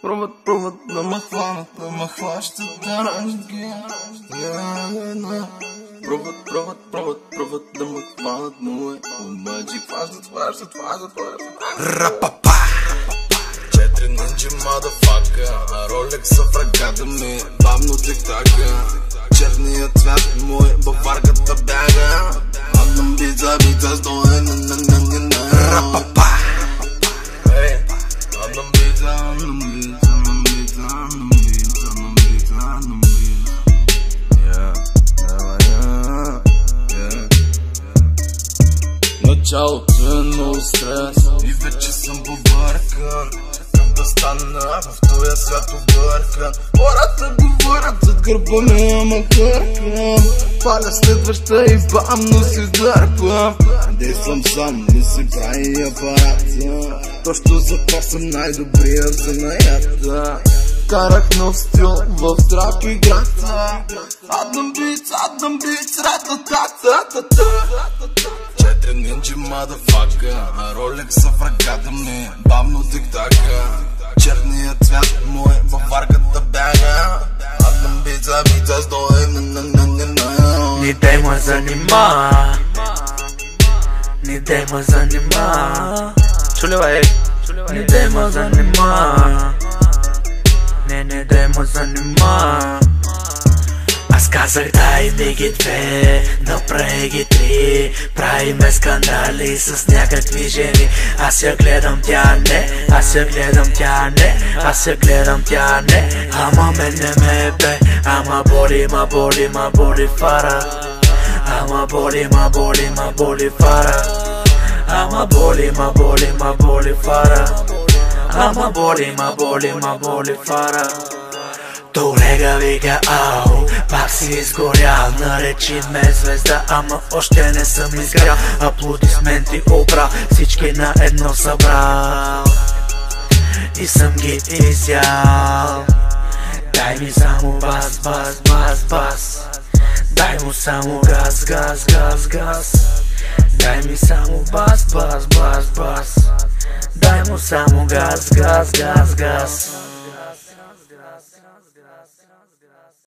Пробват да ме хванат, да ме хващат на ранжги. Пробват да ме хванат, но обаче хващат. Рапапа! 4 нинджи мадафака, Ролекса в ръката ми, бавно тик-така. Черният цвят мой, баварката бяга. Атам бица стоя на рапапа! Атам бица. Началото е много стрес и вече съм побъркан. Как да стана в този свят объркан? Хората говорят зад гърба ми, ама хъркам. Паля следваща и бамно си дърпам. Действам сам, не си прави апарат. Точно за това съм най-добрия в занаята. Карах нов стил в трап играта. Адам битс, рататататата. 4 нинджи мадафака, Ролекса в ръката ми, бавно тик-така. Черният цвят мой, баварката бяга. Адам бица стоя на. Ни дай ме занима. Чули бе, ни дай ме занима. Не дай ме занима. Аз казах дай ми ги 2, направи ги 3. Правиме скандали с някакви жени. Аз я гледам, тя не. Ама мен не ме бе. Ама боли фара. Ама боли фара. Ама боли фара. Ама боли фара. Колега вика ау, пак си изгорял. Наречи ме звезда, ама още не съм изгрял. Аплодисменти обрал, всички на едно събрал и съм ги изял. Дай ми само бас. Дай му само газ. Дай ми само бас. Дай му само газ.